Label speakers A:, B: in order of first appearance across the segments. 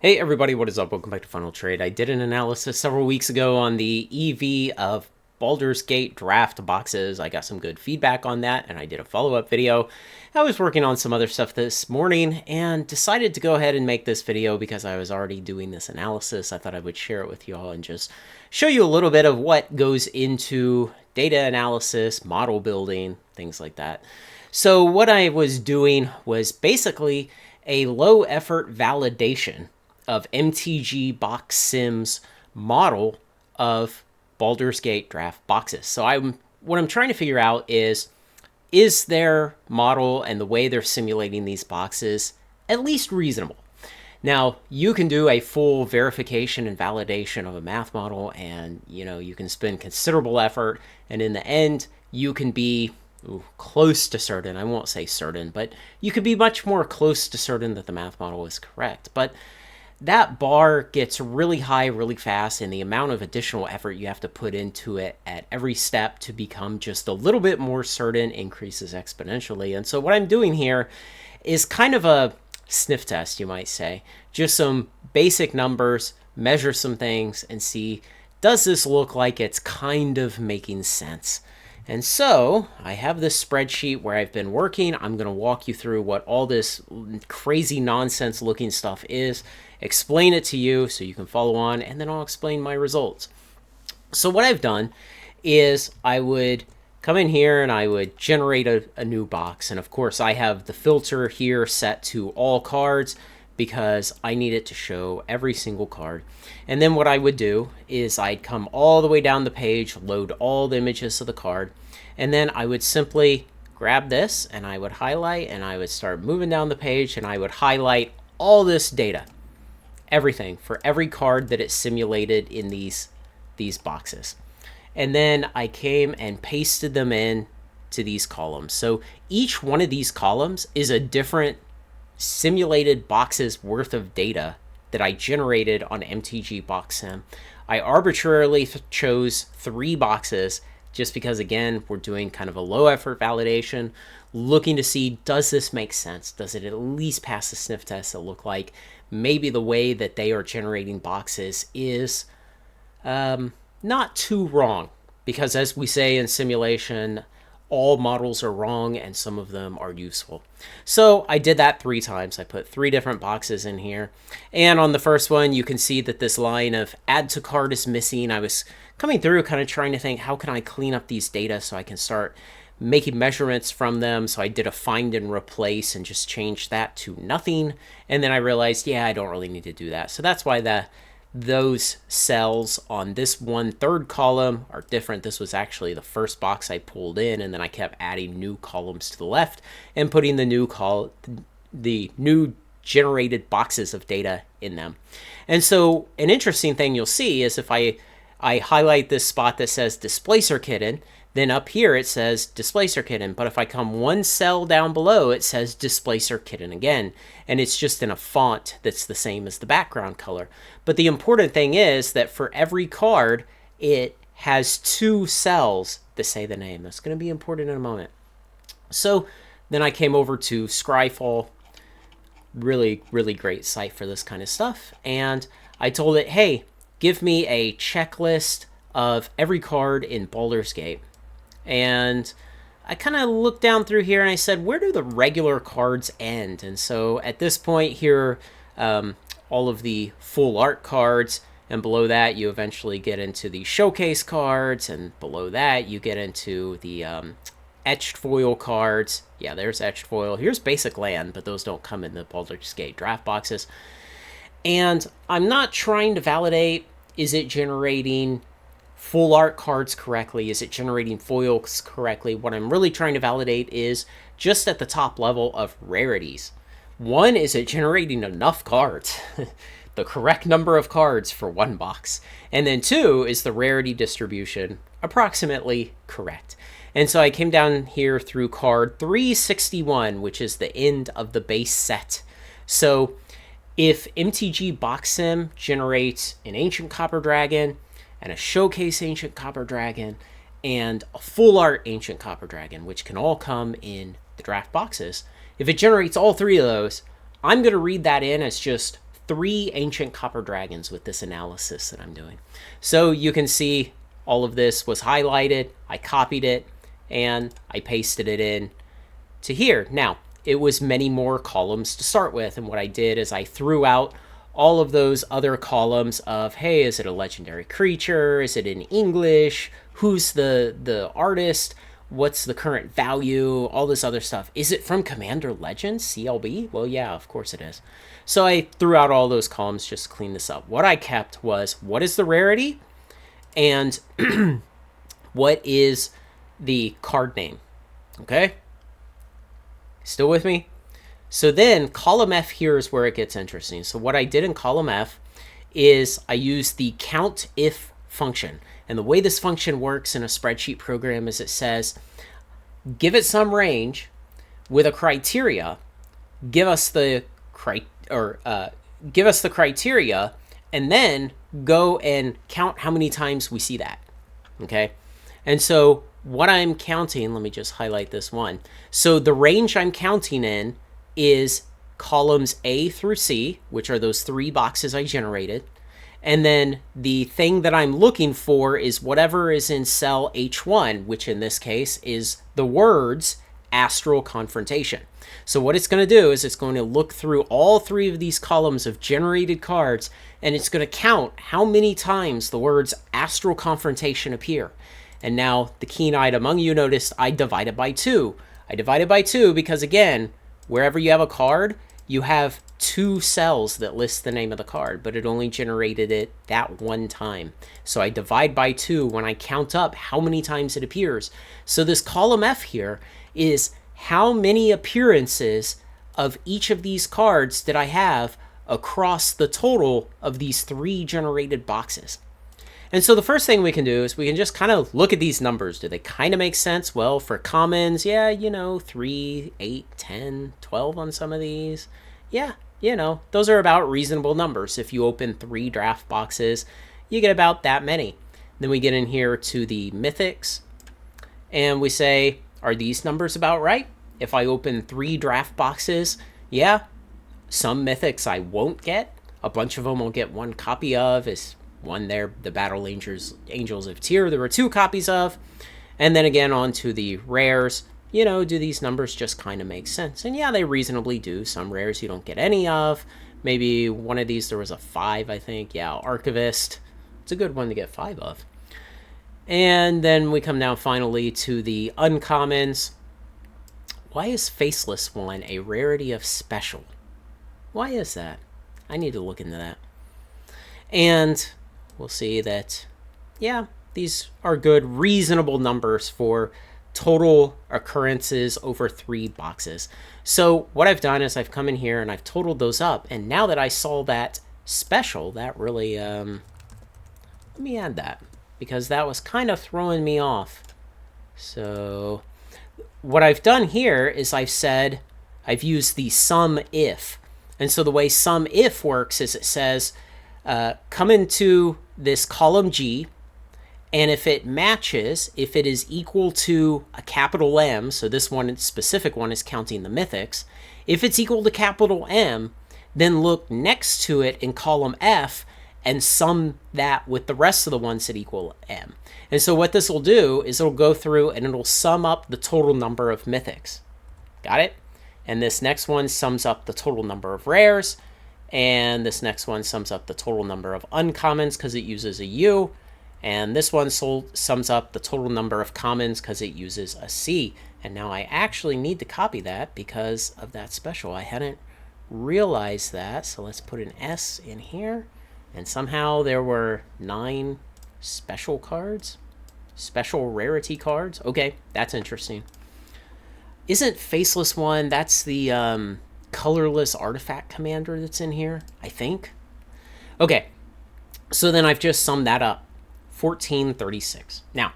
A: Hey everybody, what is up? Welcome back to Final Trade. I did an analysis several weeks ago on the EV of Baldur's Gate draft boxes. I got some good feedback on that, and I did a follow-up video. I was working on some other stuff this morning and decided to go ahead and make this video because I was already doing this analysis. I thought I would share it with you all and just show you a little bit of what goes into data analysis, model building, things like that. So what I was doing was basically a low-effort validation of MTG Box Sim's model of Baldur's Gate draft boxes. So what I'm trying to figure out is their model and the way they're simulating these boxes at least reasonable? Now, you can do a full verification and validation of a math model, and you can spend considerable effort, and in the end, you can be close to certain. I won't say certain, but you could be much more close to certain that the math model is correct. But that bar gets really high really fast, and the amount of additional effort you have to put into it at every step to become just a little bit more certain increases exponentially. And so what I'm doing here is kind of a sniff test, you might say. Just some basic numbers, measure some things, and see, does this look like it's kind of making sense? And so I have this spreadsheet where I've been working. I'm going to walk you through what all this crazy nonsense looking stuff is, explain it to you so you can follow on, and then I'll explain my results. So what I've done is I would come in here and I would generate a new box. And of course I have the filter here set to all cards because I need it to show every single card. And then what I would do is I'd come all the way down the page, load all the images of the card, and then I would simply grab this and I would highlight, and I would start moving down the page, and I would highlight all this data, everything for every card that it simulated in these boxes. And then I came and pasted them in to these columns. So each one of these columns is a different simulated boxes worth of data that I generated on MTG Box Sim. I arbitrarily chose 3 boxes just because, again, we're doing kind of a low effort validation, looking to see, does this make sense? Does it at least pass the sniff test? That look like maybe the way that they are generating boxes is not too wrong, because as we say in simulation, all models are wrong and some of them are useful. So I did that 3 times. I put 3 different boxes in here. And on the first one, you can see that this line of add to card is missing. I was coming through kind of trying to think, how can I clean up these data so I can start making measurements from them? So I did a find and replace and just changed that to nothing. And then I realized, yeah, I don't really need to do that. So that's why those cells on this 1/3 column are different. This was actually the first box I pulled in, and then I kept adding new columns to the left and putting the new generated boxes of data in them. And so an interesting thing you'll see is if I highlight this spot that says Displacer Kitten, then up here it says Displacer Kitten, but if I come one cell down below, it says Displacer Kitten again, and it's just in a font that's the same as the background color. But the important thing is that for every card, it has 2 cells that say the name. That's going to be important in a moment. So then I came over to Scryfall, really, really great site for this kind of stuff, and I told it, hey, give me a checklist of every card in Baldur's Gate. And I kind of looked down through here and I said, where do the regular cards end? And so at this point here, all of the full art cards, and below that you eventually get into the showcase cards, and below that you get into the etched foil cards. Yeah, there's etched foil. Here's basic land, but those don't come in the Baldur's Gate draft boxes. And I'm not trying to validate, is it generating full art cards correctly? Is it generating foils correctly? What I'm really trying to validate is just at the top level of rarities. 1, is it generating enough cards? The correct number of cards for 1 box. And then 2, is the rarity distribution approximately correct? And so I came down here through card 361, which is the end of the base set. So if MTG Box Sim generates an Ancient Copper Dragon, and a Showcase Ancient Copper Dragon, and a Full Art Ancient Copper Dragon, which can all come in the draft boxes, if it generates all 3 of those, I'm going to read that in as just 3 ancient copper dragons with this analysis that I'm doing. So you can see all of this was highlighted, I copied it, and I pasted it in to here. Now, it was many more columns to start with, and what I did is I threw out all of those other columns of, hey, is it a legendary creature? Is it in English? Who's the artist? What's the current value? All this other stuff. Is it from Commander Legends, CLB? Well, yeah, of course it is. So I threw out all those columns just to clean this up. What I kept was, what is the rarity? And what is the card name? Okay? Still with me? So then column F here is where it gets interesting. So what I did in column F is I used the Countif function. And the way this function works in a spreadsheet program is it says, give it some range with a criteria, give us the criteria, and then go and count how many times we see that. Okay? And so what I'm counting, let me just highlight this one. So the range I'm counting in is columns A through C, which are those 3 boxes I generated. And then the thing that I'm looking for is whatever is in cell H1, which in this case is the words Astral Confrontation. So what it's going to do is it's going to look through all 3 of these columns of generated cards, and it's going to count how many times the words Astral Confrontation appear. And now the keen-eyed among you noticed I divided by 2. I divided by 2 because, again, wherever you have a card, you have 2 cells that list the name of the card, but it only generated it that one time. So I divide by 2 when I count up how many times it appears. So this column F here is how many appearances of each of these cards did I have across the total of these 3 generated boxes. And so the first thing we can do is we can just kind of look at these numbers. Do they kind of make sense? Well, for commons, yeah, 3, 8, 10, 12 on some of these. Yeah, those are about reasonable numbers. If you open 3 draft boxes, you get about that many. Then we get in here to the mythics, and we say, are these numbers about right? If I open 3 draft boxes, yeah, some mythics I won't get. A bunch of them I'll get 1 copy of. Is one there, the Battle Angels of Tyr, there were 2 copies of. And then again, on to the rares. Do these numbers just kind of make sense? And yeah, they reasonably do. Some rares you don't get any of. Maybe one of these, there was a 5, I think. Yeah, Archivist. It's a good one to get 5 of. And then we come down finally to the uncommons. Why is Faceless one a rarity of special? Why is that? I need to look into that. And we'll see that, yeah, these are good, reasonable numbers for total occurrences over 3 boxes. So what I've done is I've come in here and I've totaled those up. And now that I saw that special, that really, let me add that, because that was kind of throwing me off. So what I've done here is I've used the sum if. And so the way sum if works is it says, come into this column G, and if it matches, if it is equal to a capital M, so this one, specific one, is counting the mythics. If it's equal to capital M, then look next to it in column F and sum that with the rest of the ones that equal M. And so what this will do is it'll go through and it'll sum up the total number of mythics. Got it? And this next one sums up the total number of rares. And this next one sums up the total number of uncommons because it uses a U. And this one sums up the total number of commons because it uses a C. And now I actually need to copy that because of that special. I hadn't realized that. So let's put an S in here. And somehow there were 9 special cards. Special rarity cards. Okay, that's interesting. Isn't Faceless one, that's the colorless artifact commander that's in here, I think. Okay, so then I've just summed that up. 1436. Now,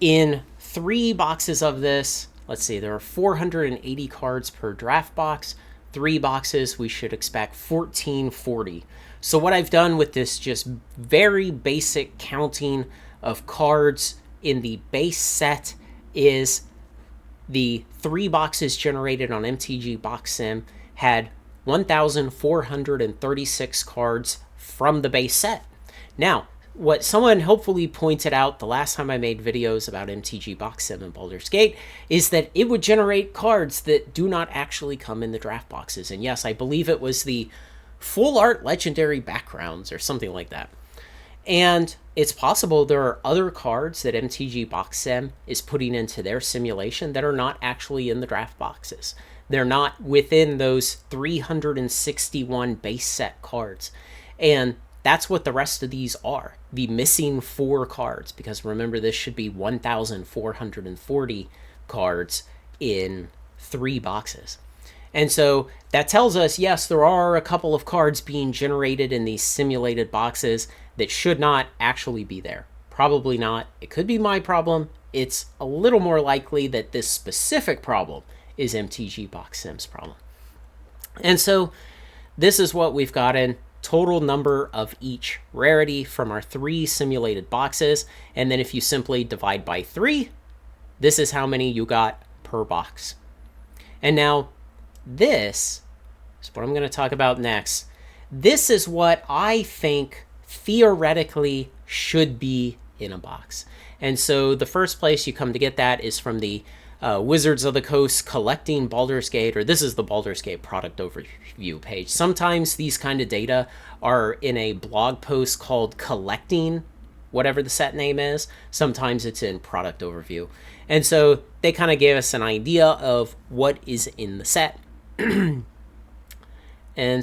A: in 3 boxes of this, let's see, there are 480 cards per draft box. 3 boxes, we should expect 1440. So what I've done with this just very basic counting of cards in the base set is the 3 boxes generated on MTG Box Sim had 1,436 cards from the base set. Now, what someone hopefully pointed out the last time I made videos about MTG Box Sim and Baldur's Gate is that it would generate cards that do not actually come in the draft boxes. And yes, I believe it was the full art legendary backgrounds or something like that. And it's possible there are other cards that MTG Box Sim is putting into their simulation that are not actually in the draft boxes. They're not within those 361 base set cards. And that's what the rest of these are, the missing 4 cards, because remember, this should be 1,440 cards in 3 boxes. And so that tells us, yes, there are a couple of cards being generated in these simulated boxes that should not actually be there. Probably not. It could be my problem. It's a little more likely that this specific problem is MTG Box Sim's problem. And so this is what we've gotten. Total number of each rarity from our 3 simulated boxes. And then if you simply divide by 3, this is how many you got per box. And now this is what I'm going to talk about next. This is what I think theoretically should be in a box. And so the first place you come to get that is from the Wizards of the Coast Collecting Baldur's Gate, or this is the Baldur's Gate product overview page. Sometimes these kind of data are in a blog post called Collecting, whatever the set name is. Sometimes it's in product overview. And so they kind of gave us an idea of what is in the set. And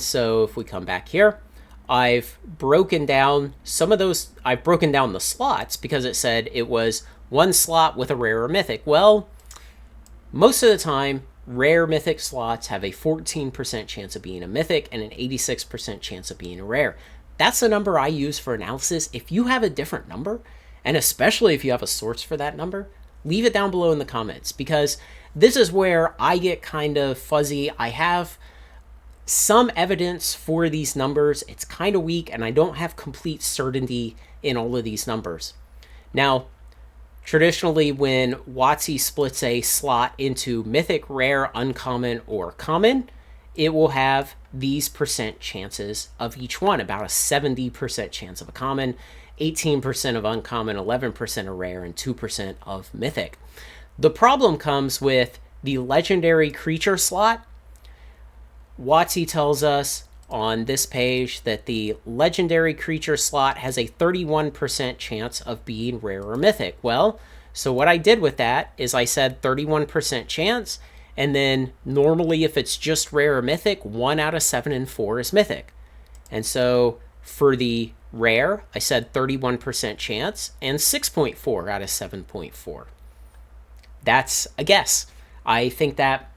A: so if we come back here, I've broken down some of those. I've broken down the slots because it said it was 1 slot with a rare or mythic. Well, most of the time, rare mythic slots have a 14% chance of being a mythic and an 86% chance of being a rare. That's the number I use for analysis. If you have a different number, and especially if you have a source for that number, leave it down below in the comments, because this is where I get kind of fuzzy. I have some evidence for these numbers. It's kind of weak, and I don't have complete certainty in all of these numbers. Now, traditionally, when WotC splits a slot into mythic, rare, uncommon, or common, it will have these percent chances of each one, about a 70% chance of a common, 18% of uncommon, 11% of rare, and 2% of mythic. The problem comes with the legendary creature slot. WotC tells us on this page that the legendary creature slot has a 31% chance of being rare or mythic. Well, so what I did with that is I said 31% chance, and then normally if it's just rare or mythic, 1 out of 7 and 4 is mythic. And so for the rare, I said 31% chance and 6.4 out of 7.4. That's a guess. I think that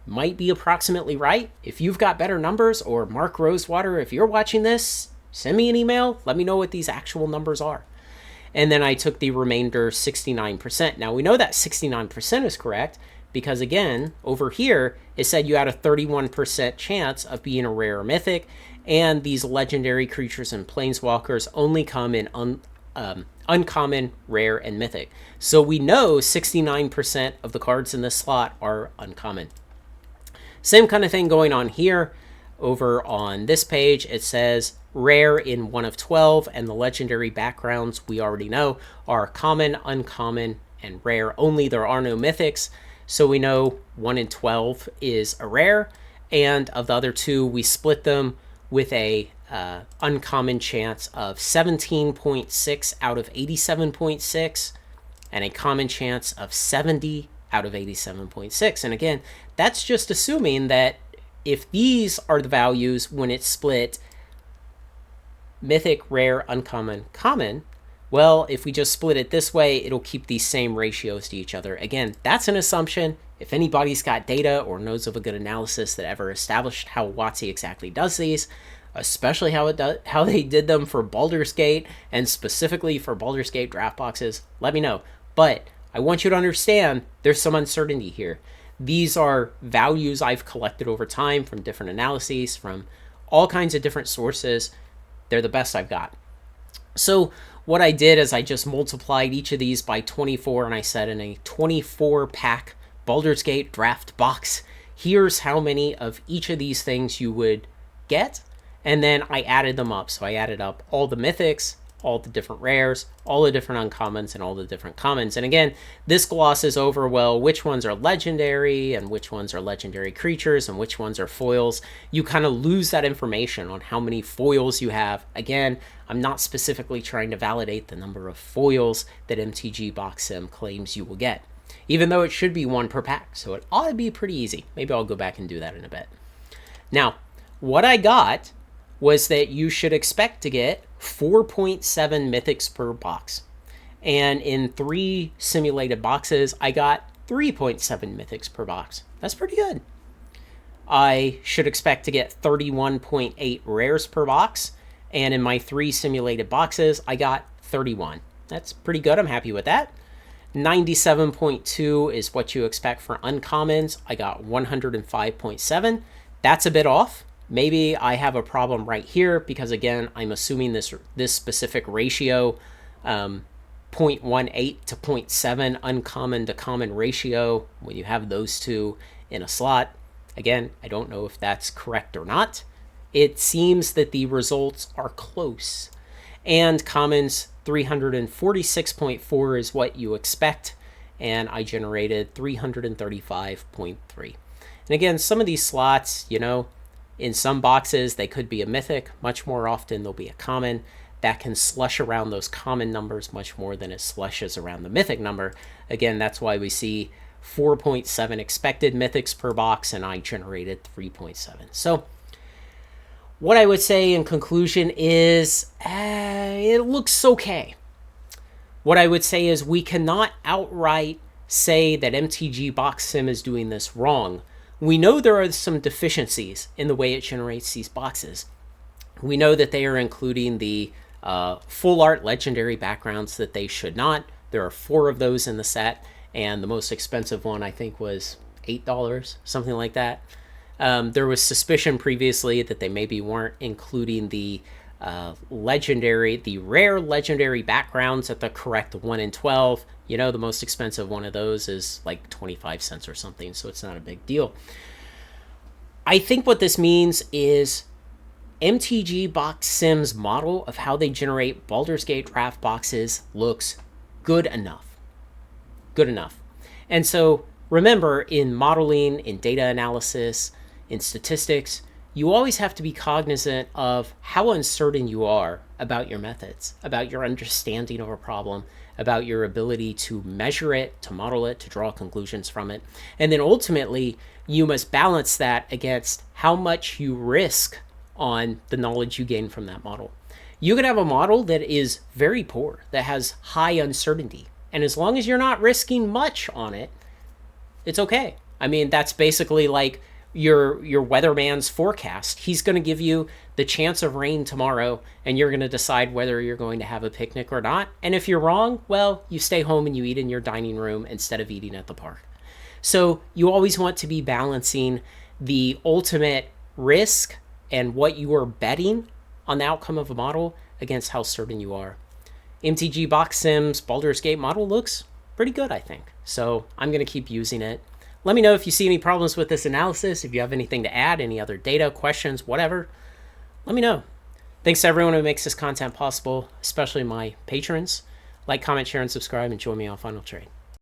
A: might be approximately right. If you've got better numbers, or Mark Rosewater, if you're watching this, send me an email. Let me know what these actual numbers are. And then I took the remainder 69%. Now we know that 69% is correct because, again, over here, it said you had a 31% chance of being a rare or mythic, and these legendary creatures and planeswalkers only come in uncommon, rare, and mythic. So we know 69% of the cards in this slot are uncommon. Same kind of thing going on here. Over on this page, it says rare in 1 of 12, and the legendary backgrounds we already know are common, uncommon, and rare only. There are no mythics, so we know 1 in 12 is a rare, and of the other 2, we split them with a uncommon chance of 17.6 out of 87.6, and a common chance of 70 out of 87.6. And again, that's just assuming that if these are the values when it's split mythic, rare, uncommon, common, well, if we just split it this way, it'll keep these same ratios to each other. Again, that's an assumption. If anybody's got data or knows of a good analysis that ever established how WotC exactly does these, especially how they did them for Baldur's Gate, and specifically for Baldur's Gate draft boxes, let me know. But I want you to understand there's some uncertainty here. These are values I've collected over time from different analyses, from all kinds of different sources. They're the best I've got. So what I did is I just multiplied each of these by 24, and I said in a 24-pack Baldur's Gate draft box, here's how many of each of these things you would get. And then I added them up. So I added up all the mythics, all the different rares, all the different uncommons, and all the different commons. And again, this glosses over, well, which ones are legendary and which ones are legendary creatures and which ones are foils. You kind of lose that information on how many foils you have. Again, I'm not specifically trying to validate the number of foils that MTG Box Sim claims you will get, even though it should be one per pack. So it ought to be pretty easy. Maybe I'll go back and do that in a bit. Now, what I got was that you should expect to get 4.7 mythics per box. And in 3 simulated boxes, I got 3.7 mythics per box. That's pretty good. I should expect to get 31.8 rares per box. And in my 3 simulated boxes, I got 31. That's pretty good. I'm happy with that. 97.2 is what you expect for uncommons. I got 105.7. That's a bit off. Maybe I have a problem right here because, again, I'm assuming this specific ratio, 0.18 to 0.7 uncommon to common ratio, when you have those two in a slot. Again, I don't know if that's correct or not. It seems that the results are close. And commons 346.4 is what you expect, and I generated 335.3. And again, some of these slots, you know, in some boxes, they could be a mythic. Much more often, they'll be a common. That can slush around those common numbers much more than it slushes around the mythic number. Again, that's why we see 4.7 expected mythics per box, and I generated 3.7. So what I would say in conclusion is it looks okay. What I would say is we cannot outright say that MTG Box Sim is doing this wrong. We know there are some deficiencies in the way it generates these boxes. We know that they are including the full art legendary backgrounds that they should not. There are 4 of those in the set, and the most expensive one I think was $8, something like that. There was suspicion previously that they maybe weren't including the rare legendary backgrounds at the correct 1 in 12. You know, the most expensive one of those is like 25 cents or something, so it's not a big deal. I think what this means is MTG Box Sim's model of how they generate Baldur's Gate draft boxes looks good enough. Good enough. And so remember, in modeling, in data analysis, in statistics, you always have to be cognizant of how uncertain you are about your methods, about your understanding of a problem, about your ability to measure it, to model it, to draw conclusions from it. And then ultimately, you must balance that against how much you risk on the knowledge you gain from that model. You could have a model that is very poor, that has high uncertainty. And as long as you're not risking much on it, it's okay. I mean, that's basically like your weatherman's forecast. He's going to give you the chance of rain tomorrow, and you're going to decide whether you're going to have a picnic or not. And if you're wrong, well, you stay home and you eat in your dining room instead of eating at the park. So you always want to be balancing the ultimate risk and what you are betting on the outcome of a model against how certain you are. MTG Box Sim's Baldur's Gate model looks pretty good, I think. So I'm going to keep using it. Let me know if you see any problems with this analysis, if you have anything to add, any other data, questions, whatever. Let me know. Thanks to everyone who makes this content possible, especially my patrons. Like, comment, share, and subscribe, and join me on Final Trade.